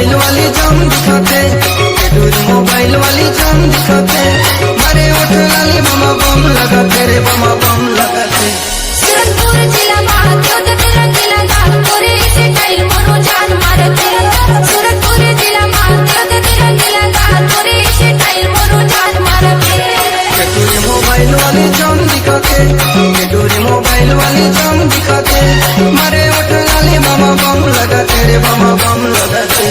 Mobile वाली जाम दिखाते, डोरी मोबाइल वाली जाम दिखाते, मारे उठ लाली बमा बम लगाते रे बमा बम लगाते। सूरजपुर जिला महादेव तेरा जिला का पूरे से टाइल मनो जान मारते। सूरजपुर जिला महादेव तेरा जिला का पूरे से टाइल मनो जान मारते। डोरी मोबाइल वाली जाम दिखाते, डोरी मोबाइल वाली जाम दिखाते, मारे उठ लाली बमा बम लगाते रे बमा बम लगाते।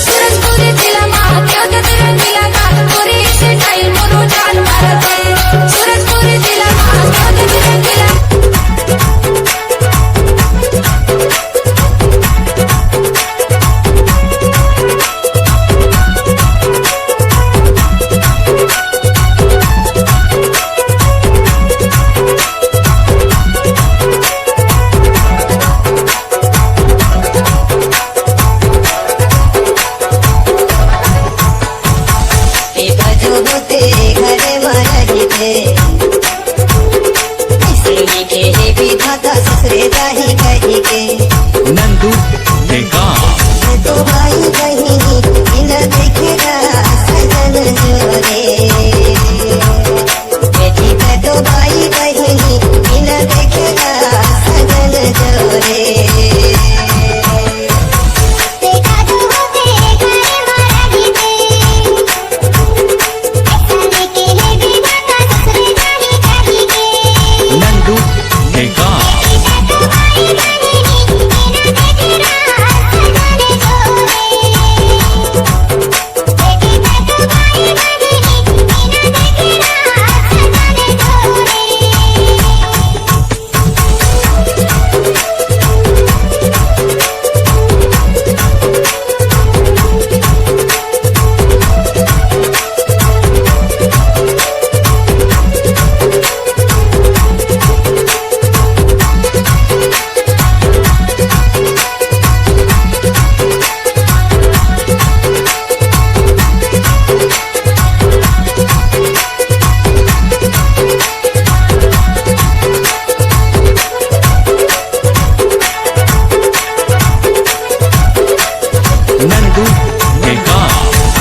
सूरजपुर जिला महादेव तेरा जिला का पूरे से टाइल मनो जान मारते। सूरजपुर जिला महादेव तेरा जिला नंदू देखा तो भाई बहिनी इन देखेगा सजन जोरे, बेटी का तो भाई बहिनी इन देखेगा सजन जोरे। देखा तो होते घरे महाराजी में, ऐसा लेके है विधाता ससुर जाही जाही के। नंदू देखा नंदू देखा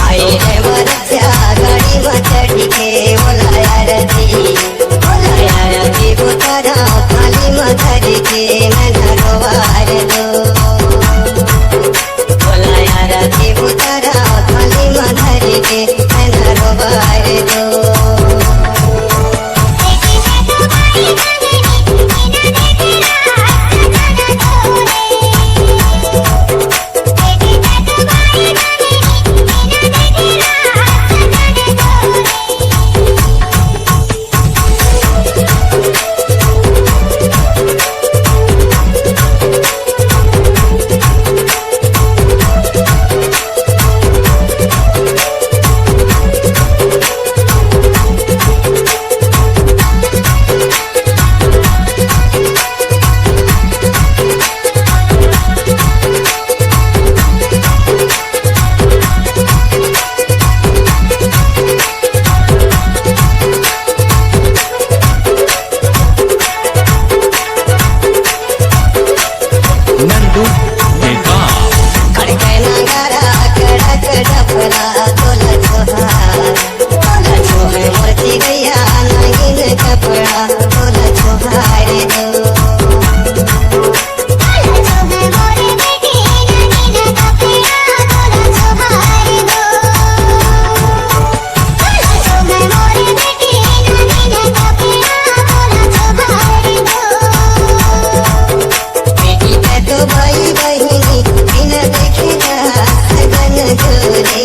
आई रे वरच्या गाडी वाचडी के बोलाया रती बुतारा खाली मधरी के ननरवार दो। बोलाया रती बुतारा खाली मधरी के ननरवार दो। नंदू देखा खड़के नगारा कड़क डफरा तोला छोहार मूर्ति गैया नागिन कपड़ा तोला छोहार दो। भाई बहिनी इन देखेगा सजन जोरे।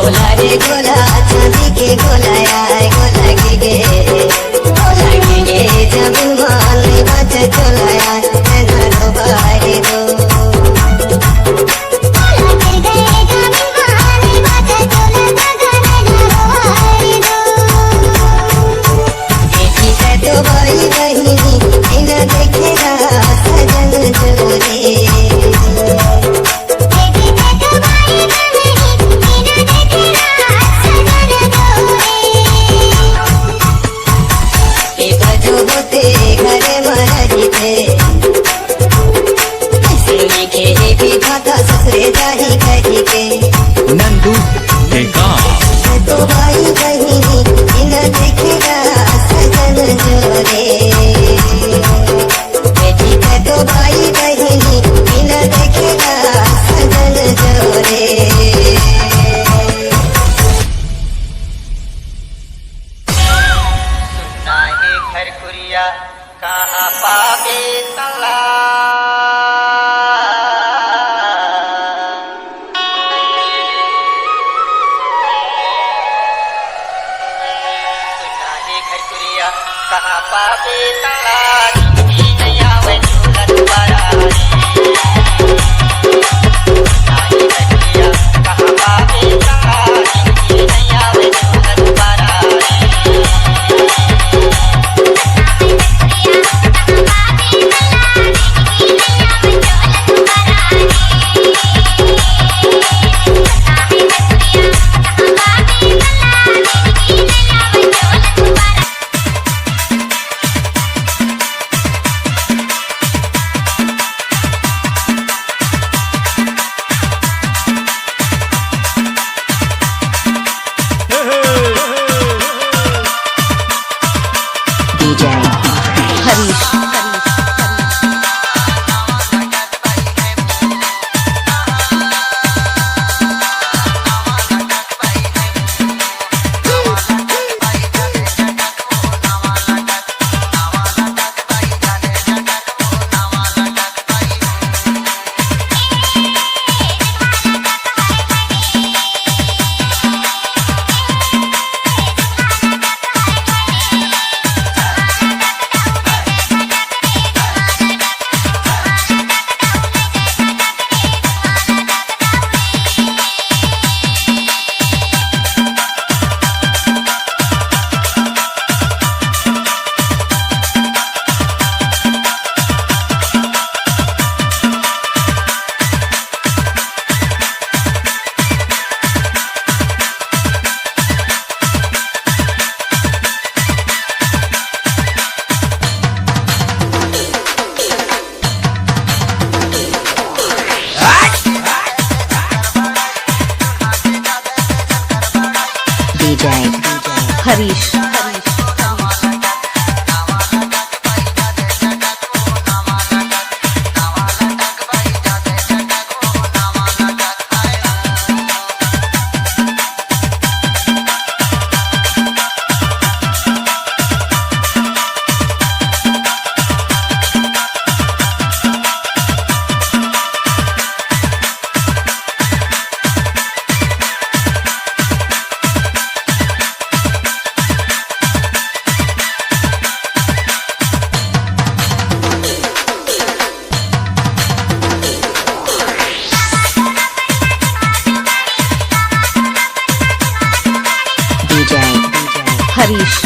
गोला रे गोला चांदी के गोला यार गोला गे जब मान बच गोला यार ना दोबारे दो तो भाई बहिनी बिना देखेगा सजन जोरे होते घरे महाराजी थे लिखे भी खाता ससुरे जाही कही के नंदू बेकार तो भाई बहिनी बिना देखेगा सजन जोरे बेटी का तो भाई बहिनी बिना देखेगा सजन जोरे नाहे घर कुरिया कहाँ पावे तला नाहे घर कुरिया कहाँ पावे तला नहीं आवे झूला दोबारा नाहे घर कुरिया कहाँ पावे तला नहीं आवे झूला दोबारा हरीश हरीश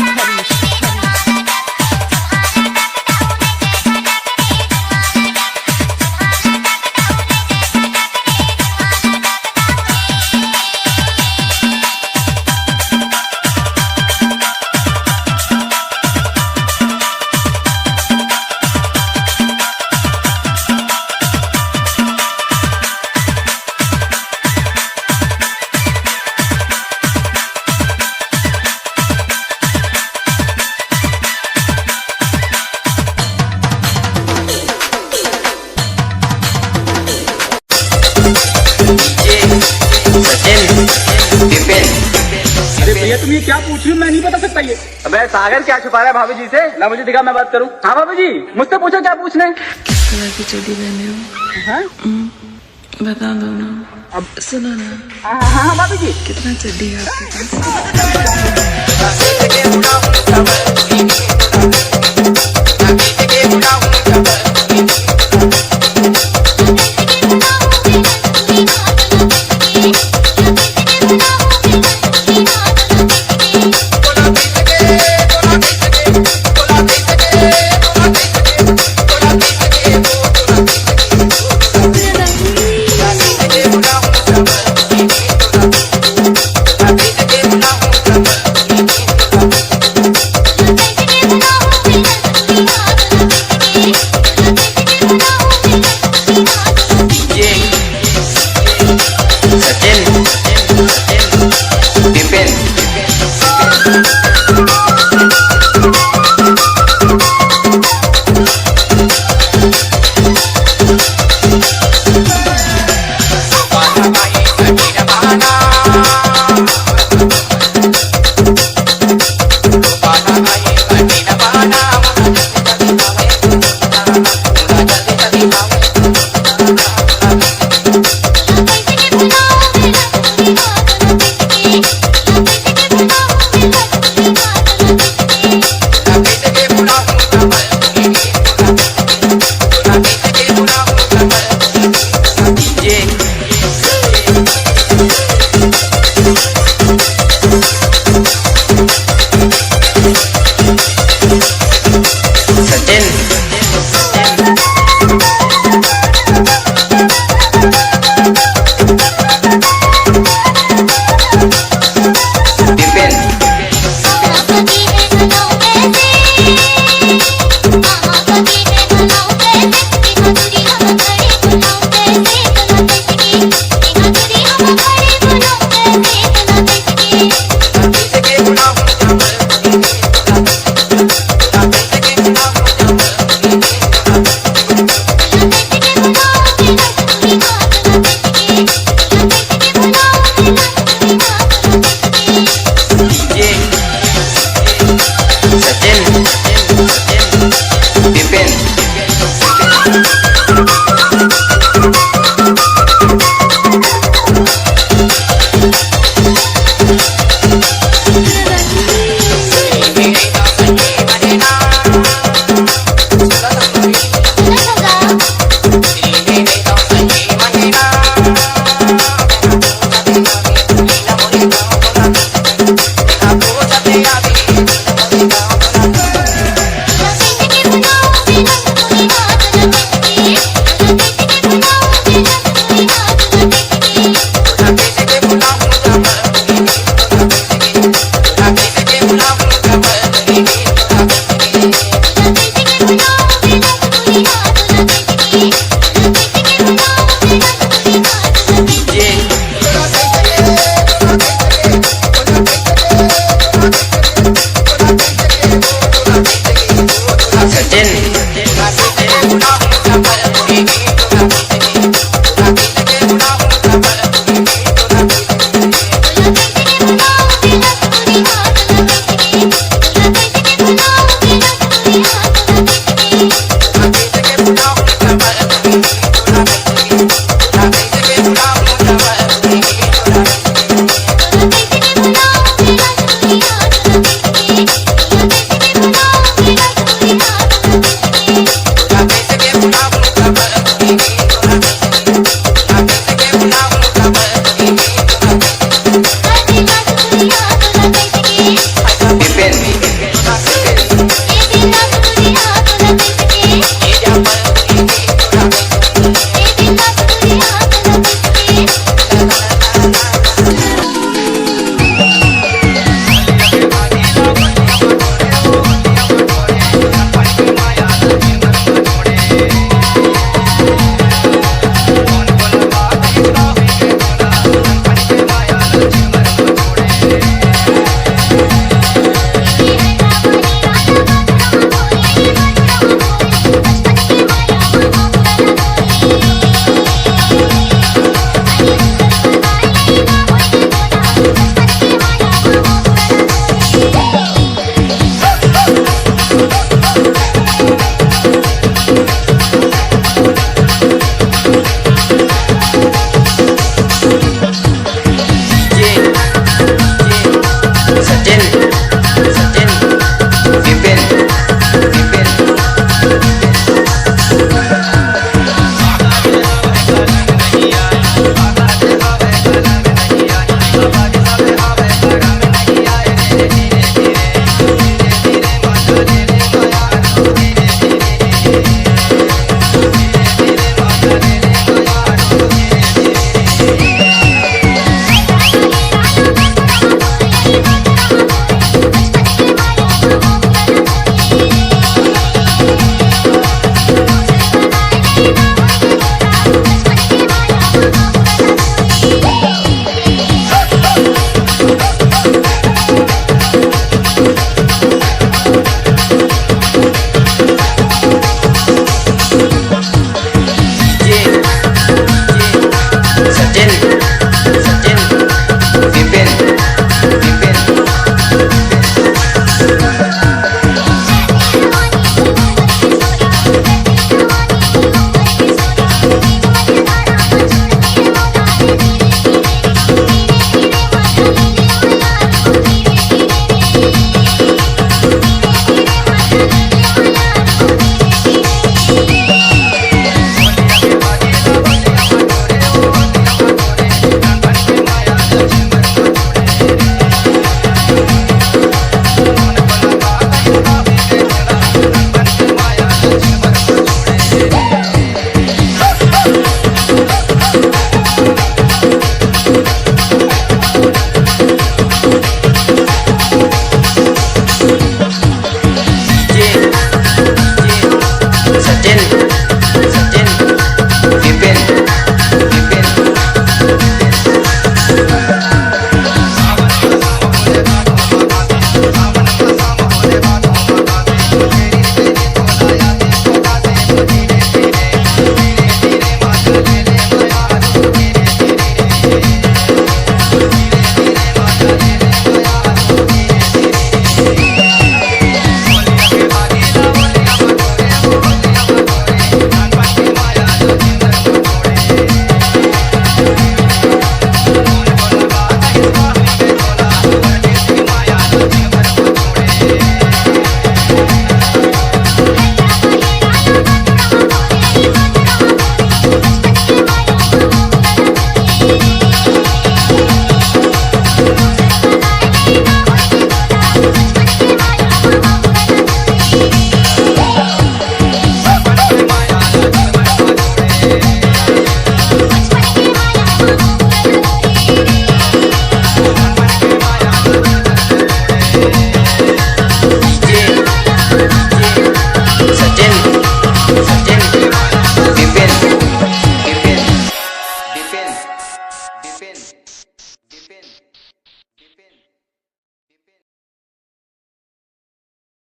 अरे भैया तुम ये क्या पूछ रही हो, मैं नहीं बता सकता ये। अबे सागर क्या छुपा रहा है भाभी जी से? ना मुझे दिखा, मैं बात करूं। हाँ भाभी जी मुझसे पूछो क्या पूछना है। किस कलर की चड्डी पहने हो? हाँ? बता दो ना। अब सुनो ना, हाँ भाभी जी कितना चड्डी है आपके पास? उड़ा